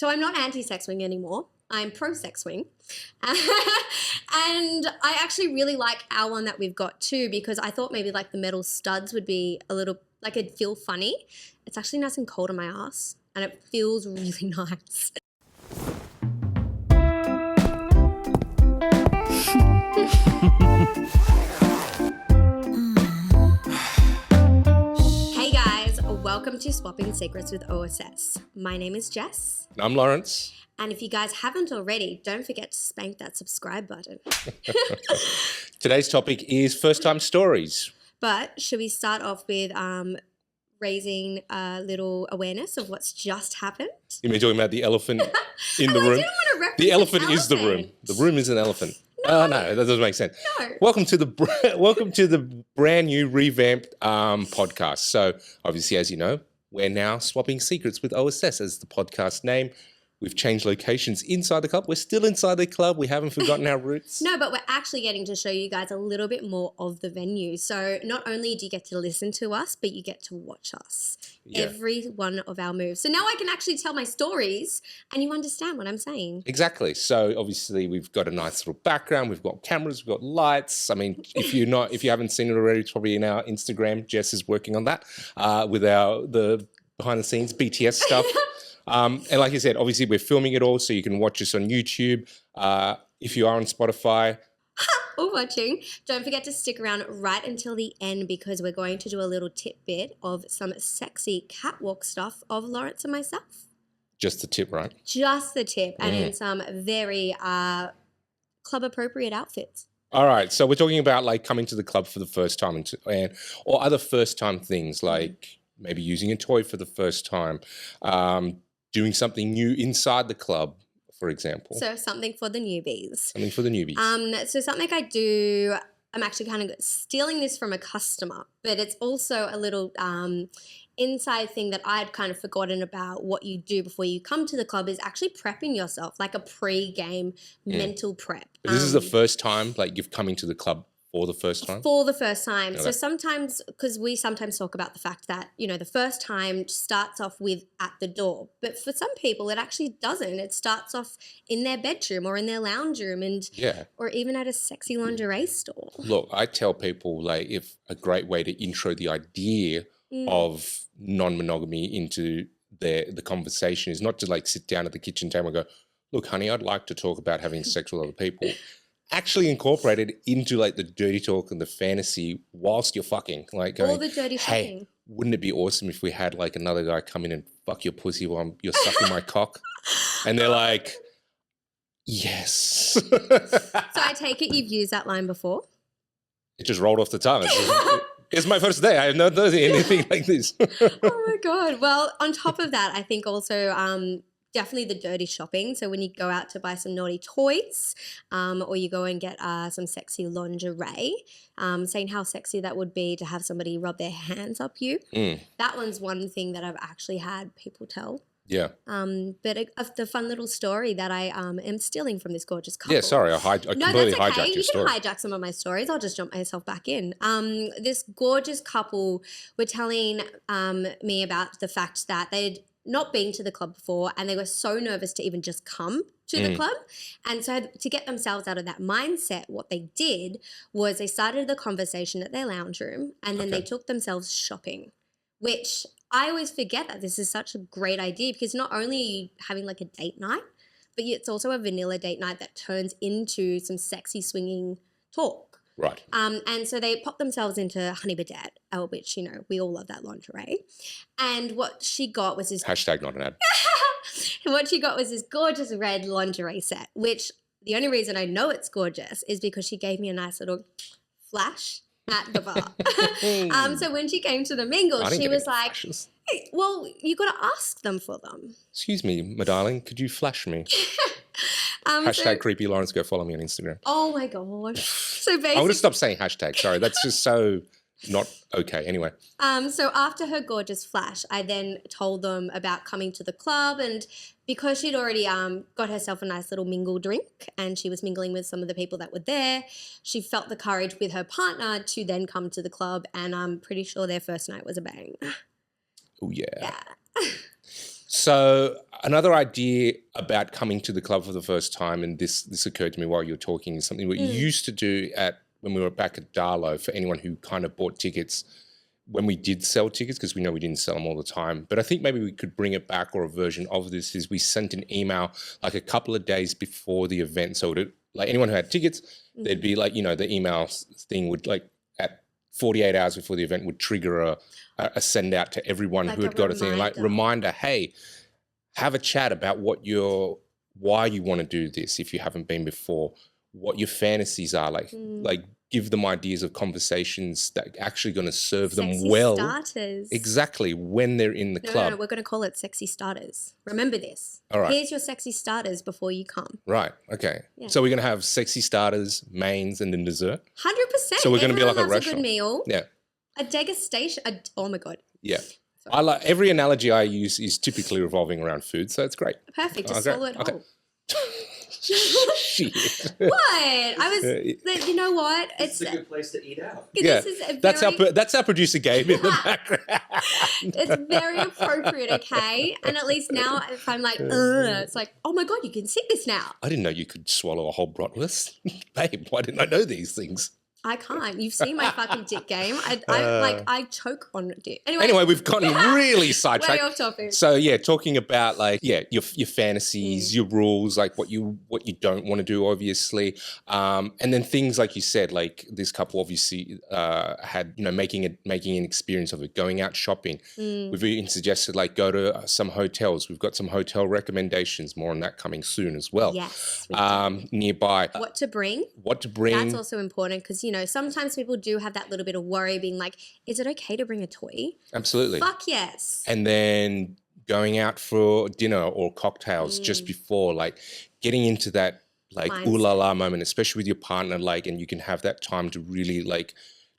So I'm not anti-sex swing anymore. I'm pro-sex swing. And I actually really like our one that we've got too, because I thought maybe like the metal studs would be a little, like it'd feel funny. It's actually nice and cold on my ass and it feels really nice. Hey guys, welcome to Swapping Secrets with OSS. My name is Jess. I'm Lawrence. And if you guys haven't already, don't forget to spank that subscribe button. Today's topic is first-time stories. But should we start off with raising a little awareness of what's just happened? You mean talking about the elephant in the I room? didn't want to reference The elephant an is the room. The room is an elephant. No. No, that doesn't make sense. No. Welcome to the brand new revamped podcast. So obviously, as you know, we're now swapping secrets with OSS as the podcast name. We've changed locations inside the club. We're still inside the club. We haven't forgotten our roots. No, but we're actually getting to show you guys a little bit more of the venue. So not only do you get to listen to us, but you get to watch us. Yeah. Every one of our moves. So now I can actually tell my stories and you understand what I'm saying. Exactly. So obviously we've got a nice little background. We've got cameras. We've got lights. I mean, if you haven't seen it already, it's probably in our Instagram. Jess is working on that with the behind the scenes BTS stuff. And like you said, obviously we're filming it all, so you can watch us on YouTube. If you are on Spotify or watching, don't forget to stick around right until the end because we're going to do a little tidbit of some sexy catwalk stuff of Lawrence and myself. Just the tip, right? Just the tip, and in some very club appropriate outfits. All right, so we're talking about like coming to the club for the first time or other first time things like maybe using a toy for the first time, doing something new inside the club, for example. So something for the newbies. Something for the newbies. So something I do, I'm actually kind of stealing this from a customer, but it's also a little inside thing that I'd kind of forgotten about. What you do before you come to the club is actually prepping yourself, like a pre-game mental prep. But this is the first time like you've come into the club for the first time? For the first time. Okay. So sometimes, because we sometimes talk about the fact that, you know, the first time starts off with at the door. But for some people, it actually doesn't. It starts off in their bedroom or in their lounge room or even at a sexy lingerie store. Look, I tell people like if a great way to intro the idea of non-monogamy into the conversation is not to like sit down at the kitchen table and go, look, honey, I'd like to talk about having sex with other people. Actually incorporated into like the dirty talk and the fantasy whilst you're fucking, like going, all the dirty hey, wouldn't it be awesome if we had like another guy come in and fuck your pussy while you're sucking my cock? And they're like, yes. So I take it you've used that line before? It just rolled off the tongue. It's my first day. I have not done anything like this. Oh my God. Well, on top of that, I think also definitely the dirty shopping. So when you go out to buy some naughty toys or you go and get some sexy lingerie, saying how sexy that would be to have somebody rub their hands up you. That one's one thing that I've actually had people tell. Yeah. But the fun little story that I am stealing from this gorgeous couple. Yeah, sorry, I completely hijacked your story. You can hijack some of my stories. I'll just jump myself back in. This gorgeous couple were telling me about the fact that they'd not been to the club before and they were so nervous to even just come to the club. And so to get themselves out of that mindset, what they did was they started the conversation at their lounge room and then they took themselves shopping, which I always forget that this is such a great idea because not only are you having like a date night, but it's also a vanilla date night that turns into some sexy swinging talk. Right. And so they popped themselves into Honey Bidet, which, you know, we all love that lingerie. And what she got was this... Hashtag not an ad. And what she got was this gorgeous red lingerie set, which the only reason I know it's gorgeous is because she gave me a nice little flash at the bar. So when she came to the mingle, she was like, hey, well, you got to ask them for them. Excuse me, my darling, could you flash me? Hashtag creepy Lawrence, go follow me on Instagram. Oh my gosh. So basically, I'm going to stop saying hashtag. Sorry, that's just so not okay. Anyway. So after her gorgeous flash, I then told them about coming to the club, and because she'd already got herself a nice little mingle drink and she was mingling with some of the people that were there, she felt the courage with her partner to then come to the club, and I'm pretty sure their first night was a bang. Oh, yeah. Yeah. So another idea about coming to the club for the first time, and this occurred to me while you were talking, is something we used to do when we were back at Darlow for anyone who kind of bought tickets when we did sell tickets, because we know we didn't sell them all the time. But I think maybe we could bring it back, or a version of this is we sent an email like a couple of days before the event. So like anyone who had tickets, there'd be like, the email thing would like at 48 hours before the event would trigger a send out to everyone Like who had got a thing, like reminder, hey, have a chat about why you want to do this if you haven't been before, what your fantasies are, like give them ideas of conversations that are actually going to serve them well. Starters. Exactly, when they're in the club. No, we're going to call it sexy starters. Remember this. All right. Here's your sexy starters before you come. Right, okay. Yeah. So we're going to have sexy starters, mains, and then dessert? 100%. So we're going to be like a a restaurant. good meal. Yeah. A degustation. Oh, my God. Yeah. I like every analogy I use is typically revolving around food, so it's great. Perfect. Just swallow it whole. Shit. What? You know what? It's a good place to eat out. Yeah, that's our producer Gabe in the background. It's very appropriate, okay? And at least now, if I'm like, it's like, oh my God, you can see this now. I didn't know you could swallow a whole bratwurst. Babe, why didn't I know these things? I can't. You've seen my fucking dick game. I choke on dick. Anyway, we've gotten really sidetracked. Way off topic. So yeah, talking about your fantasies, your rules, like what you don't want to do, obviously, and then things like you said, like this couple obviously had making an experience of it, going out shopping. We've even suggested like go to some hotels. We've got some hotel recommendations. More on that coming soon as well. Yes. Nearby. What to bring? That's also important because sometimes people do have that little bit of worry being like, is it okay to bring a toy? Absolutely. Fuck yes. And then going out for dinner or cocktails just before, like getting into that like ooh la la moment, especially with your partner, like, and you can have that time to really like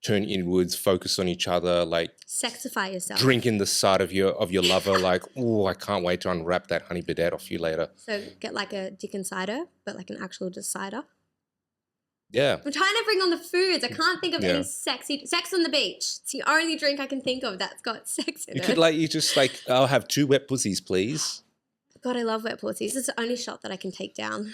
turn inwards, focus on each other, like sexify yourself. Drink in the sight of your lover, like, oh, I can't wait to unwrap that honey bidet off you later. So get like a dick and cider, but like an actual just cider. Yeah. I'm trying to bring on the foods. I can't think of any sex on the beach. It's the only drink I can think of that's got sex in it. You just like, I'll have 2 wet pussies, please. God, I love wet pussies. It's the only shot that I can take down.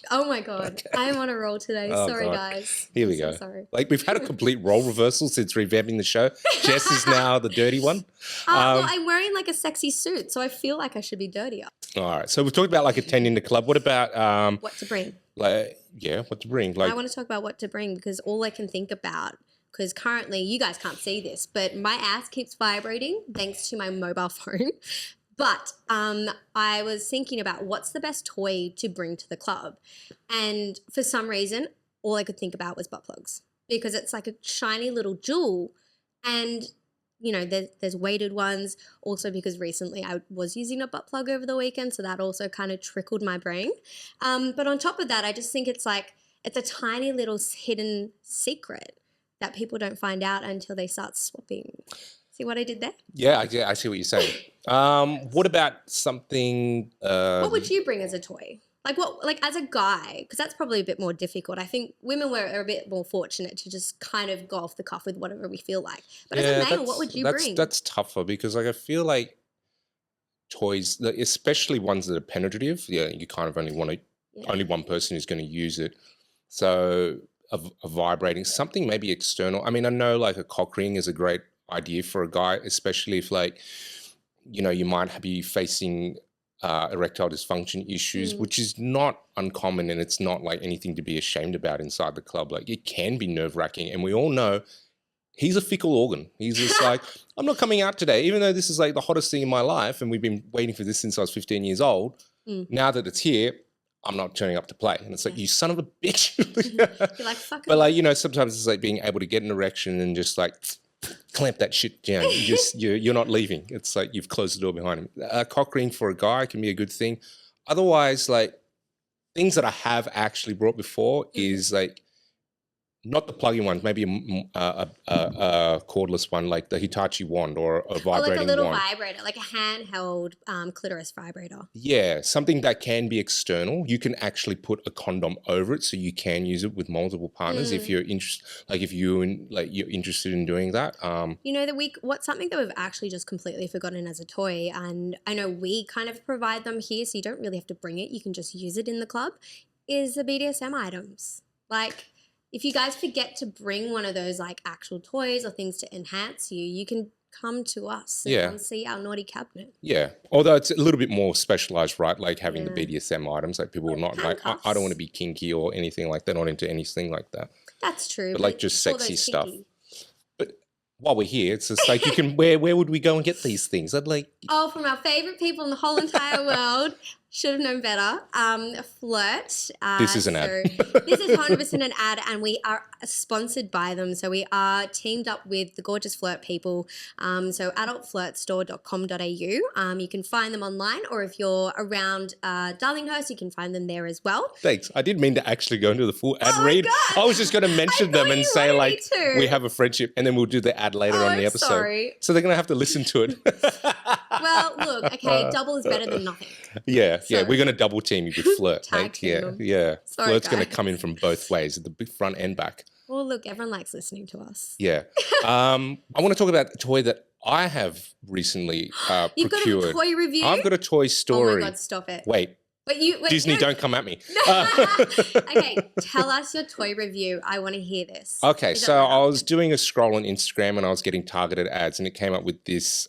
Oh my God. Okay. I am on a roll today. Sorry, guys. Here we go. So sorry. Like we've had a complete role reversal since revamping the show. Jess is now the dirty one. Well, I'm wearing like a sexy suit, so I feel like I should be dirtier. All right. So we've talked about like attending the club. What about what to bring? What to bring? Like, I want to talk about what to bring because all I can think about, because currently you guys can't see this, but my ass keeps vibrating thanks to my mobile phone. But I was thinking about what's the best toy to bring to the club. And for some reason, all I could think about was butt plugs because it's like a shiny little jewel. And, there's weighted ones. Also because recently I was using a butt plug over the weekend. So that also kind of trickled my brain. But on top of that, I just think it's a tiny little hidden secret that people don't find out until they start swapping. See what I did there? Yeah, I see what you're saying. What about something? What would you bring as a toy? Like as a guy, because that's probably a bit more difficult. I think women are a bit more fortunate to just kind of go off the cuff with whatever we feel like. But as a male, what would you bring? That's tougher because I feel like toys, especially ones that are penetrative, you kind of only want only one person is going to use it. So a vibrating, something maybe external. I mean, I know like a cock ring is a great idea for a guy, especially if you might be facing erectile dysfunction issues, which is not uncommon and it's not like anything to be ashamed about inside the club. Like it can be nerve-wracking and we all know he's a fickle organ. He's just like, I'm not coming out today, even though this is like the hottest thing in my life and we've been waiting for this since I was 15 years old. Now that it's here, I'm not turning up to play. And it's like, you son of a bitch. You're like, fuck. But sometimes it's like being able to get an erection and just like clamp that shit down. You're not leaving. It's like you've closed the door behind him. A cock ring for a guy can be a good thing. Otherwise, like things that I have actually brought before is like not the plug-in ones, maybe a cordless one like the Hitachi wand or a Or vibrating like a little wand. vibrator, like a handheld clitoris vibrator. Yeah, something that can be external. You can actually put a condom over it, so you can use it with multiple partners if you're interested. Like if you're interested in doing that. You know, what's something that we've actually just completely forgotten as a toy, and I know we kind of provide them here, so you don't really have to bring it. You can just use it in the club. Is the BDSM items. Like, if you guys forget to bring one of those like actual toys or things to enhance you, you can come to us and come see our naughty cabinet. Yeah, although it's a little bit more specialized, right? Like having the BDSM items, like people are not like, I don't want to be kinky or anything like that, not into anything like that. That's true. But like just sexy stuff. But while we're here, it's just like you can, where would we go and get these things? I'd like. Oh, from our favorite people in the whole entire world. Should have known better. Flirt. This is an ad. This is 100% an ad, and we are sponsored by them. So we are teamed up with the gorgeous Flirt people. So adultflirtstore.com.au. You can find them online, or if you're around Darlinghurst, you can find them there as well. Thanks. I didn't mean to actually go into the full ad read. God. I was just going to mention them and say like we have a friendship, and then we'll do the ad later on the episode. Sorry. So they're going to have to listen to it. Well, look, okay, double is better than nothing. Yeah, so, we're going to double team you with Flirt. Like, yeah. Sorry, Flirt's going to come in from both ways, at the big front and back. Well, look, everyone likes listening to us. Yeah. I want to talk about a toy that I have recently You've procured. got a toy review? I've got a toy story. Oh my God, stop it. Wait. Disney, don't come at me. Okay, tell us your toy review. I want to hear this. Okay, so I was doing a scroll on Instagram and I was getting targeted ads, and it came up with this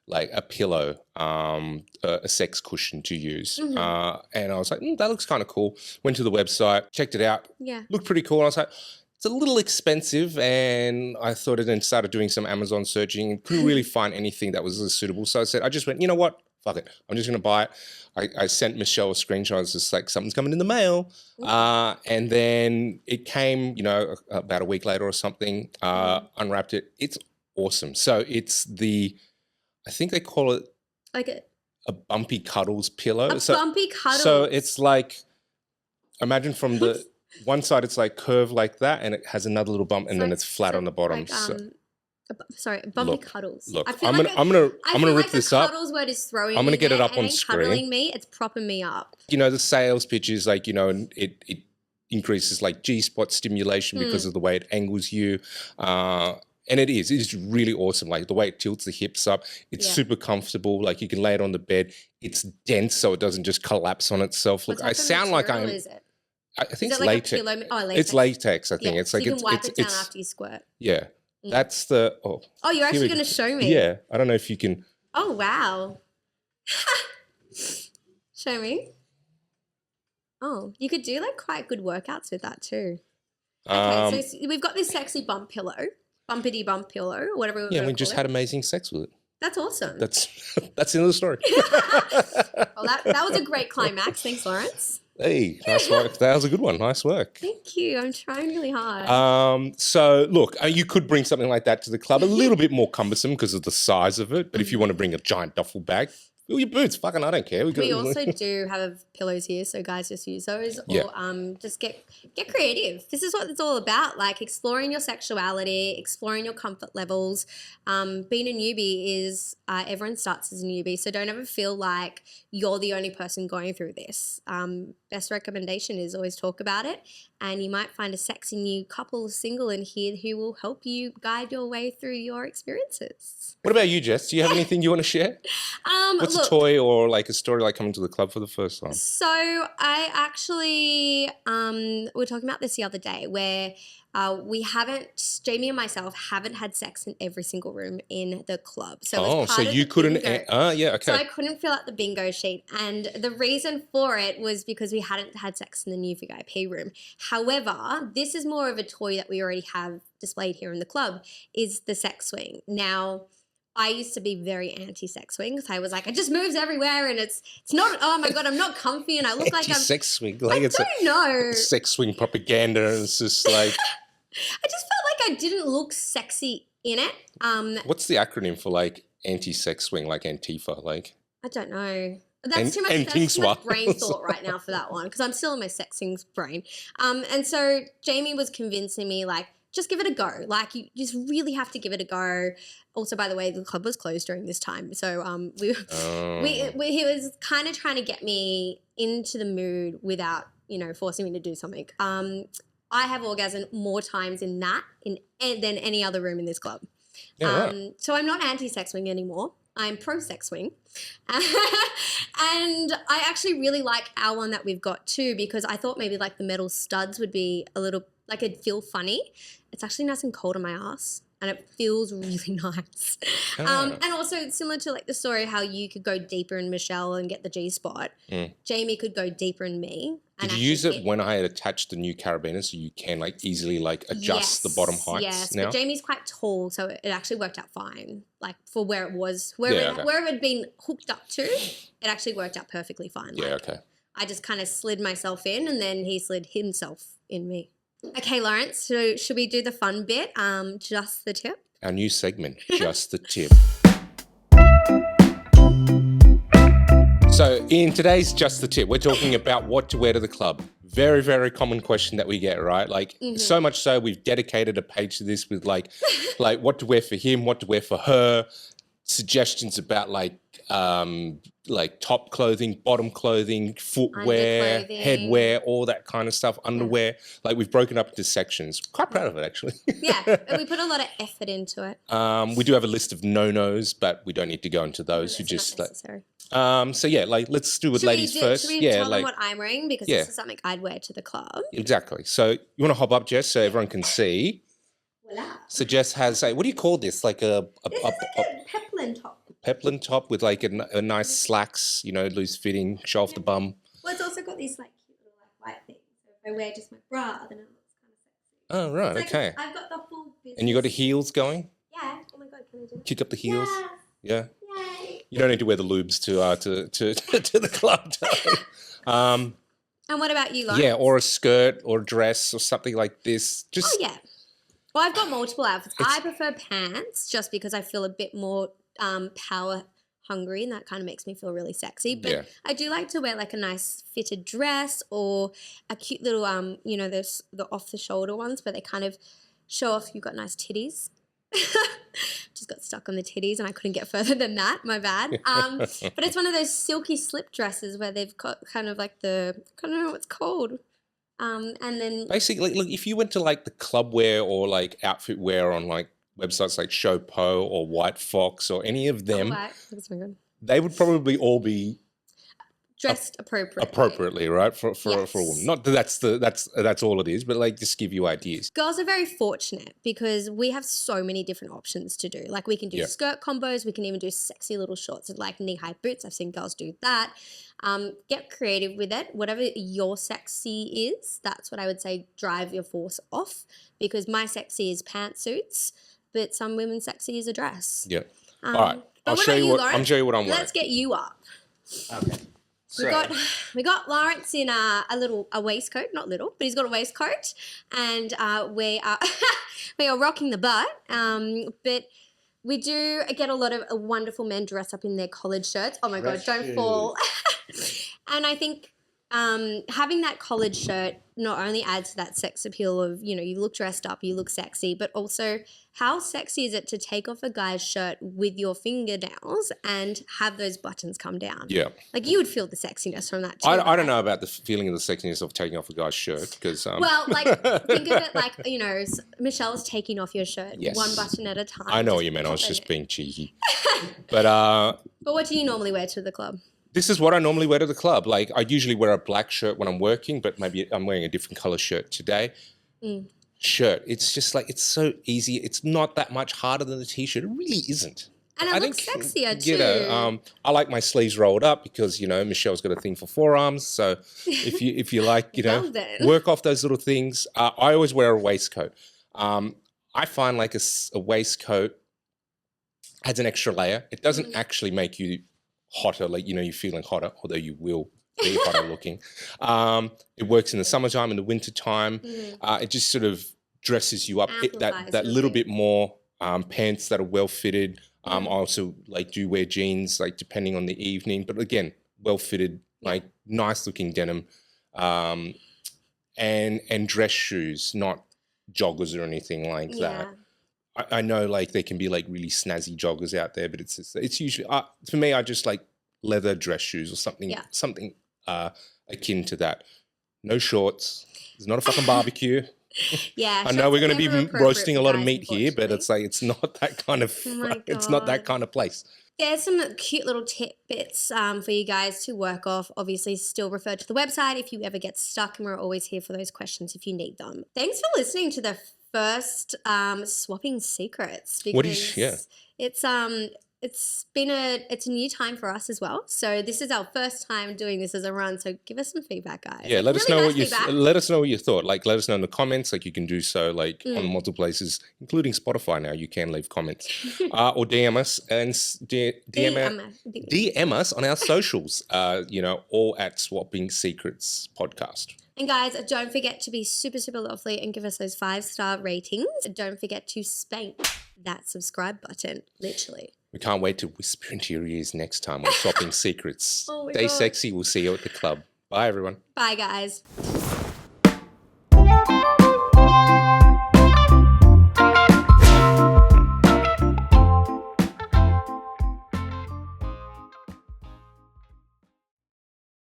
like a pillow, a sex cushion to use. And I was like, that looks kind of cool. Went to the website, checked it out. Yeah. Looked pretty cool. I was like, it's a little expensive, and I thought it, and started doing some Amazon searching and couldn't really find anything that was suitable. So I just went, you know what? Fuck it. I'm just going to buy it. I sent Michelle a screenshot. I was just like, something's coming in the mail. And then it came, about a week later or something, unwrapped it. It's awesome. So it's I think they call it like a bumpy cuddles pillow. Bumpy cuddles. So it's like, imagine from the one side, it's like curved like that, and it has another little bump, and then it's flat on the bottom. Bumpy cuddles. Look, I'm gonna rip this up. Cuddles word is throwing. I'm gonna get it up on screen. Cuddling me, it's propping me up. The sales pitch is like, it increases like G-spot stimulation because of the way it angles you. And it's really awesome. Like the way it tilts the hips up, it's super comfortable. Like you can lay it on the bed. It's dense, so it doesn't just collapse on itself. Look, I sound like I'm. Is it? I think it's like latex. Latex. It's latex. I think it's so like you can wipe it down after you squirt. Yeah, that's the. Oh, you're actually going to show me. Yeah, I don't know if you can. Oh wow! Show me. Oh, you could do like quite good workouts with that too. Okay, so we've got this sexy bump pillow. Bumpity bump pillow, or whatever. Yeah, we just had amazing sex with it. That's awesome. That's the end of the story. Well, that was a great climax. Thanks, Lawrence. Hey, nice work. That was a good one. Nice work. Thank you. I'm trying really hard. So look, you could bring something like that to the club. A little bit more cumbersome because of the size of it. But if you want to bring a giant duffel bag, fill your boots. Fucking, I don't care. We also do have pillows here, so guys just use those, or just get creative. This is what it's all about, like exploring your sexuality, exploring your comfort levels. Being a newbie is everyone starts as a newbie, so don't ever feel like you're the only person going through this. Best recommendation is always talk about it, and you might find a sexy new couple single in here who will help you guide your way through your experiences. What about you, Jess? Do you have anything you want to share? What's a toy or like a story like coming to the club for the first time? So I actually, we were talking about this the other day where Jamie and myself haven't had sex in every single room in the club. So so you couldn't, okay. So I couldn't fill out the bingo sheet. And the reason for it was because we hadn't had sex in the new VIP room. However, this is more of a toy that we already have displayed here in the club, is the sex swing. Now, I used to be very anti-sex swing because I was like, it just moves everywhere and it's not, oh my God, I'm not comfy and I look like I'm... Sex swing. Like I don't know. Sex swing propaganda, and it's just like... I just felt like I didn't look sexy in it. What's the acronym for like anti-sex swing, like Antifa? Like, I don't know. That's too much. and That's King too much Swap. brain thought right now for that one because I'm still in my sexing brain. And so Jamie was convincing me like, just give it a go. Like you just really have to give it a go. Also, by the way, the club was closed during this time, so he was kind of trying to get me into the mood without forcing me to do something. I have orgasm more times in that than any other room in this club. Yeah, right. So I'm not anti-sex swing anymore. I'm pro-sex swing. And I actually really like our one that we've got too because I thought maybe like the metal studs would be a little, like it'd feel funny. It's actually nice and cold on my ass and it feels really nice. And also it's similar to like the story how you could go deeper in Michelle and get the G-spot. Jamie could go deeper in me. Did you use it when I had attached the new carabiner so you can like easily like adjust the bottom heights now? Yes, but Jamie's quite tall, so it actually worked out fine. Like for where it was, wherever it had been hooked up to, it actually worked out perfectly fine. Yeah, like, okay. I just kind of slid myself in and then he slid himself in me. Okay, Lawrence, so should we do the fun bit, just the tip? Our new segment, Just the Tip. So in today's Just the Tip, we're talking about what to wear to the club. Very, very common question that we get, right? Like so much so we've dedicated a page to this with like what to wear for him, what to wear for her, suggestions about like top clothing, bottom clothing, footwear, headwear, all that kind of stuff, underwear. Like we've broken up into sections. Quite proud of it actually. Yeah, and we put a lot of effort into it. We do have a list of no-nos, but we don't need to go into those. No, it's not necessary. So yeah, like let's do with ladies first. Should we tell them what I'm wearing because this is something I'd wear to the club? Exactly. So you want to hop up, Jess, so everyone can see. Voila. So Jess has a, what do you call this? Like a peplin top. Peplin top with like a nice slacks, loose fitting, show off the bum. Well, it's also got these like cute little like white things. So if I wear just my bra, then it looks kind of sexy. Oh right, like, okay. I've got the full business. And you got the heels going? Yeah. Oh my god, can I do that? Kick up the heels. Yeah. Yay. You don't need to wear the lubes to the club. And what about you, Lawrence? Yeah, or a skirt or a dress or something like this. Just yeah. Well, I've got multiple outfits. I prefer pants just because I feel a bit more power hungry and that kind of makes me feel really sexy. But I do like to wear like a nice fitted dress or a cute little, there's the off the shoulder ones where they kind of show off you've got nice titties. Just got stuck on the titties and I couldn't get further than that. My bad. But it's one of those silky slip dresses where they've got kind of like I don't know what it's called. And then basically, look, if you went to like the club wear or like outfit wear on like websites like Showpo or White Fox or any of them, they would probably all be dressed appropriately, right? For a woman. Not that that's all it is, but like just give you ideas. Girls are very fortunate because we have so many different options to do. Like we can do skirt combos, we can even do sexy little shorts with like knee-high boots. I've seen girls do that. Get creative with it. Whatever your sexy is, that's what I would say drive your force off because my sexy is pantsuits, but some women's sexy is a dress. Yeah. All right. I'll show you what I'm wearing. Let's get you up. Okay. So. We got Lawrence in a waistcoat, not little, but he's got a waistcoat, and we are rocking the butt. But we do get a lot of wonderful men dress up in their collared shirts. Oh my god, don't fall! And I think having that collared shirt not only adds to that sex appeal of you look dressed up, you look sexy, but also how sexy is it to take off a guy's shirt with your fingernails and have those buttons come down? Yeah, like you would feel the sexiness from that too. I don't know about the feeling of the sexiness of taking off a guy's shirt because well, like think of it like Michelle's taking off your shirt one button at a time. I know what you meant. I was just being cheeky, but what do you normally wear to the club? This is what I normally wear to the club. Like I usually wear a black shirt when I'm working, but maybe I'm wearing a different color shirt today. Shirt. It's just like, it's so easy. It's not that much harder than the t-shirt. It really isn't. And it looks sexier too. I like my sleeves rolled up because, Michelle's got a thing for forearms. So if you like, work off those little things. I always wear a waistcoat. I find like a waistcoat adds an extra layer. It doesn't actually make you hotter, like you're feeling hotter, although you will be hotter looking. It works in the summertime, in the wintertime. It just sort of dresses you up that little bit more. Pants that are well fitted. I also like do wear jeans, like depending on the evening. But again, well fitted, like nice looking denim, and dress shoes, not joggers or anything like that. I know like there can be like really snazzy joggers out there, but it's usually for me. I just like leather dress shoes or something akin to that. No shorts. It's not a fucking barbecue. Yeah, I know we're going to be roasting a lot of guys, meat here, but it's like it's not that kind of it's not that kind of place. There's some cute little tidbits for you guys to work off. Obviously, still refer to the website if you ever get stuck, and we're always here for those questions if you need them. Thanks for listening to the first Swapping Secrets. Because it's a new time for us as well. So this is our first time doing this as a run. So give us some feedback, guys. Yeah, let us know what you thought. Like, let us know in the comments. Like, you can do so like on multiple places, including Spotify. Now you can leave comments or DM us and DM us on our socials. All at Swapping Secrets Podcast. And guys, don't forget to be super, super lovely and give us those 5-star ratings. Don't forget to spank that subscribe button, literally. We can't wait to whisper into your ears next time on Swapping Secrets. Stay sexy. We'll see you at the club. Bye, everyone. Bye, guys.